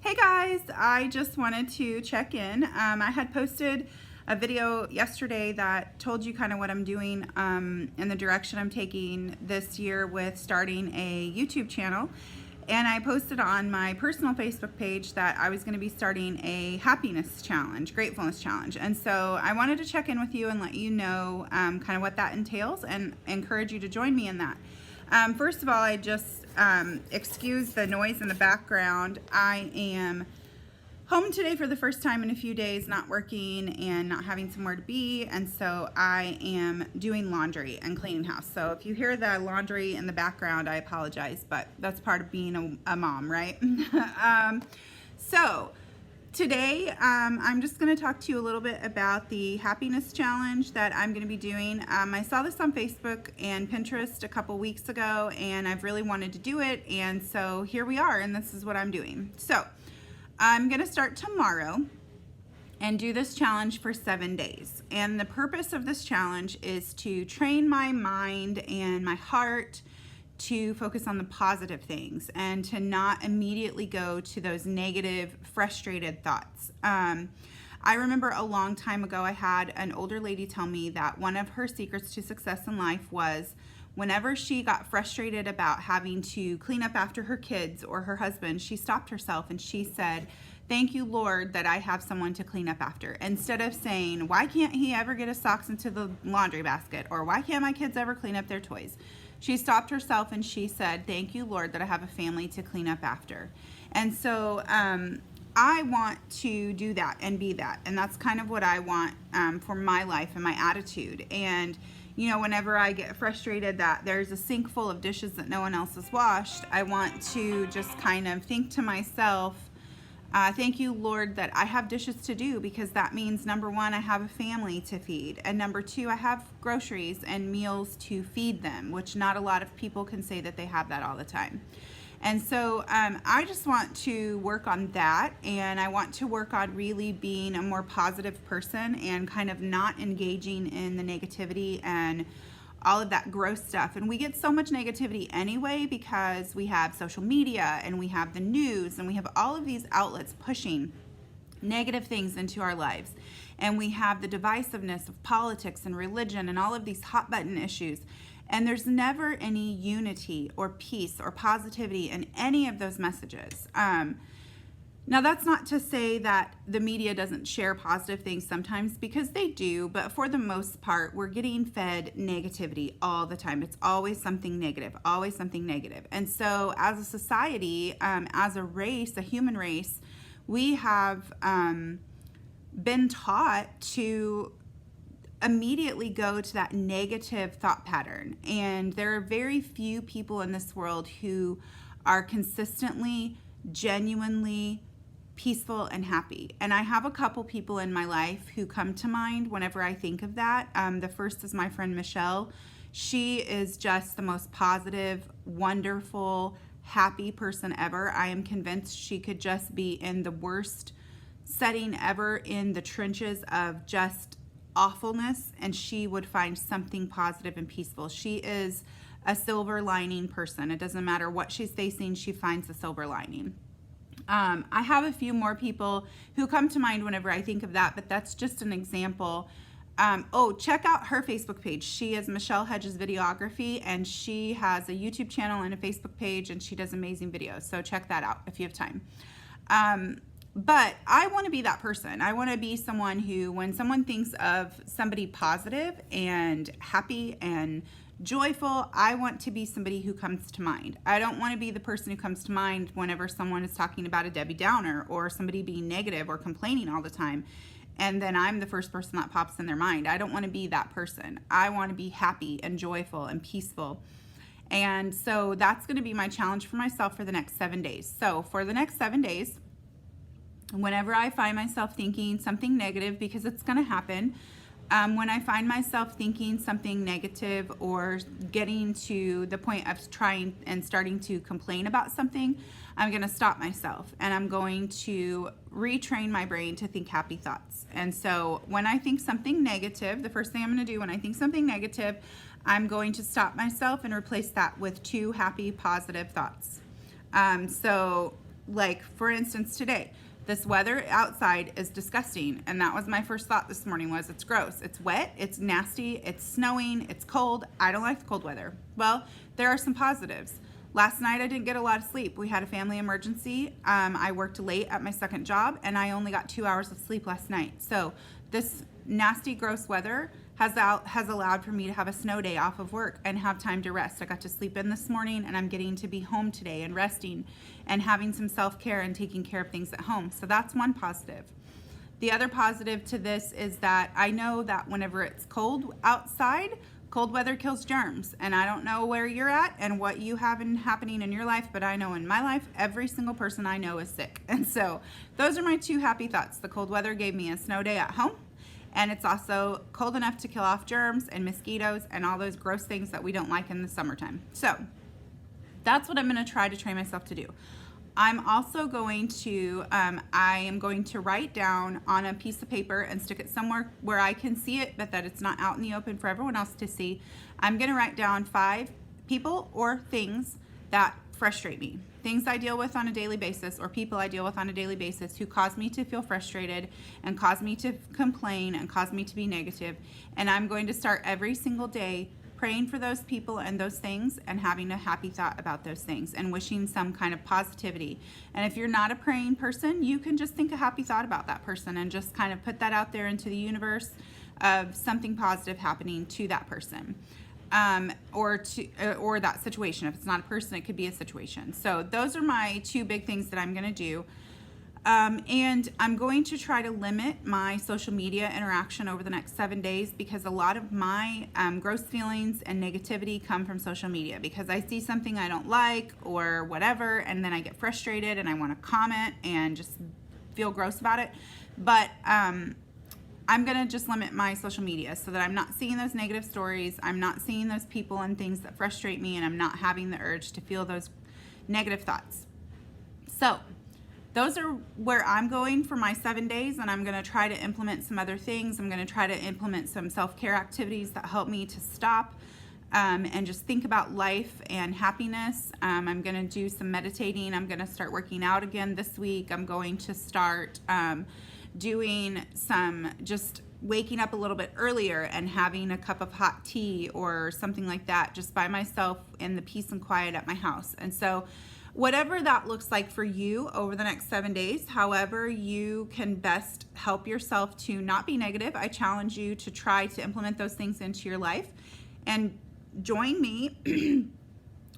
Hey guys, I just wanted to check in. I had posted a video yesterday that told you kind of what I'm doing in the direction I'm taking this year with starting a YouTube channel. And I posted on my personal Facebook page that I was going to be starting a happiness challenge, gratefulness challenge. And so I wanted to check in with you and let you know kind of what that entails and encourage you to join me in that. First of all, I just excuse the noise in the background. I am home today for the first time in a few days, not working and not having somewhere to be, and so I am doing laundry and cleaning house. So if you hear the laundry in the background, I apologize, but that's part of being a mom, right? So today, I'm just going to talk to you a little bit about the happiness challenge that I'm going to be doing. I saw this on Facebook and Pinterest a couple weeks ago, and I've really wanted to do it, and so here we are, and this is what I'm doing. So I'm going to start tomorrow and do this challenge for 7 days. And the purpose of this challenge is to train my mind and my heart to focus on the positive things and to not immediately go to those negative, frustrated thoughts. I remember a long time ago, I had an older lady tell me that one of her secrets to success in life was whenever she got frustrated about having to clean up after her kids or her husband, she stopped herself and she said, "Thank you, Lord, that I have someone to clean up after." Instead of saying, "Why can't he ever get his socks into the laundry basket?" or "Why can't my kids ever clean up their toys?" She stopped herself and she said, "Thank you, Lord, that I have a family to clean up after." And so I want to do that and be that. And that's kind of what I want for my life and my attitude. And you know, whenever I get frustrated that there's a sink full of dishes that no one else has washed, I want to just kind of think to myself, thank you, Lord, that I have dishes to do, because that means, number one, I have a family to feed, and number two, I have groceries and meals to feed them, which not a lot of people can say that they have that all the time. And so I just want to work on that, and I want to work on really being a more positive person and kind of not engaging in the negativity and all of that gross stuff. And we get so much negativity anyway because we have social media and we have the news and we have all of these outlets pushing negative things into our lives. And we have the divisiveness of politics and religion and all of these hot button issues. And there's never any unity or peace or positivity in any of those messages. Now, that's not to say that the media doesn't share positive things sometimes, because they do, but for the most part, we're getting fed negativity all the time. It's always something negative, always something negative. And so as a society, as a race, a human race, we have been taught to immediately go to that negative thought pattern. And there are very few people in this world who are consistently, genuinely peaceful and happy. And I have a couple people in my life who come to mind whenever I think of that. The first is my friend Michelle. She is just the most positive, wonderful, happy person ever. I am convinced she could just be in the worst setting ever, in the trenches of just awfulness, and she would find something positive and peaceful. She is a silver lining person. It doesn't matter what she's facing, she finds the silver lining. I have a few more people who come to mind whenever I think of that, but that's just an example. Check out her Facebook page. She is Michelle Hedges Videography, and she has a YouTube channel and a Facebook page, and she does amazing videos. So check that out if you have time. But I want to be that person. I want to be someone who, when someone thinks of somebody positive and happy and joyful, I want to be somebody who comes to mind. I don't want to be the person who comes to mind whenever someone is talking about a Debbie Downer or somebody being negative or complaining all the time, and then I'm the first person that pops in their mind. I don't want to be that person. I want to be happy and joyful and peaceful. And so that's going to be my challenge for myself for the next 7 days. So for the next 7 days, whenever I find myself thinking something negative, because it's going to happen, when I find myself thinking something negative or getting to the point of trying and starting to complain about something, I'm going to stop myself and I'm going to retrain my brain to think happy thoughts. And so when I think something negative, the first thing I'm going to do when I think something negative, I'm going to stop myself and replace that with 2 happy, positive thoughts. So Like, for instance, today, this weather outside is disgusting, and that was my first thought this morning, was it's gross, it's wet, it's nasty, it's snowing, it's cold. I don't like the cold weather. Well, there are some positives. Last night I didn't get a lot of sleep. We had a family emergency. I worked late at my second job, and I only got 2 hours of sleep last night. So this nasty, gross weather has allowed for me to have a snow day off of work and have time to rest. I got to sleep in this morning, and I'm getting to be home today and resting and having some self-care and taking care of things at home. So that's one positive. The other positive to this is that I know that whenever it's cold outside, cold weather kills germs. And I don't know where you're at and what you have happening in your life, but I know in my life, every single person I know is sick. And so those are my two happy thoughts. The cold weather gave me a snow day at home, and it's also cold enough to kill off germs and mosquitoes and all those gross things that we don't like in the summertime. So that's what I'm going to try to train myself to do. I'm also going to, I am going to write down on a piece of paper and stick it somewhere where I can see it, but that it's not out in the open for everyone else to see. I'm going to write down 5 people or things that frustrate me. Things I deal with on a daily basis, or people I deal with on a daily basis who cause me to feel frustrated and cause me to complain and cause me to be negative. And I'm going to start every single day praying for those people and those things and having a happy thought about those things and wishing some kind of positivity. And if you're not a praying person, you can just think a happy thought about that person and just kind of put that out there into the universe of something positive happening to that person. Or that situation. If it's not a person, it could be a situation. So those are my 2 big things that I'm going to do. And I'm going to try to limit my social media interaction over the next 7 days, because a lot of my gross feelings and negativity come from social media, because I see something I don't like or whatever, and then I get frustrated and I want to comment and just feel gross about it. But I'm going to just limit my social media so that I'm not seeing those negative stories, I'm not seeing those people and things that frustrate me, and I'm not having the urge to feel those negative thoughts. So those are where I'm going for my 7 days, and I'm going to try to implement some other things. I'm going to try to implement some self-care activities that help me to stop and just think about life and happiness. I'm going to do some meditating. I'm going to start working out again this week. I'm going to start doing some just waking up a little bit earlier and having a cup of hot tea or something like that, just by myself in the peace and quiet at my house. And so whatever that looks like for you over the next 7 days, however you can best help yourself to not be negative, I challenge you to try to implement those things into your life. And join me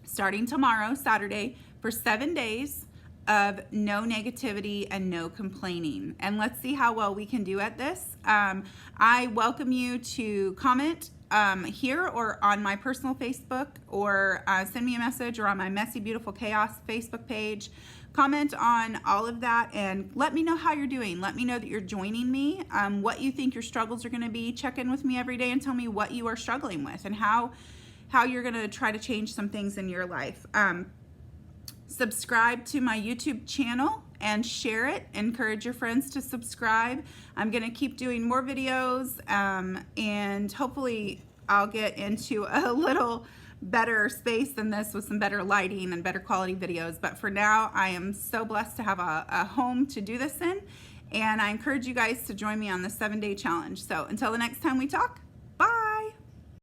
starting tomorrow, Saturday, for 7 days of no negativity and no complaining. And let's see how well we can do at this. I welcome you to comment here or on my personal Facebook, or send me a message, or on my Messy Beautiful Chaos Facebook page. Comment on all of that and let me know how you're doing. Let me know that you're joining me, what you think your struggles are going to be. Check in with me every day and tell me what you are struggling with and how you're going to try to change some things in your life. Subscribe to my YouTube channel and share it. Encourage your friends to subscribe. I'm going to keep doing more videos, and hopefully I'll get into a little better space than this with some better lighting and better quality videos. But for now, I am so blessed to have a home to do this in, and I encourage you guys to join me on the 7-day challenge. So until the next time we talk,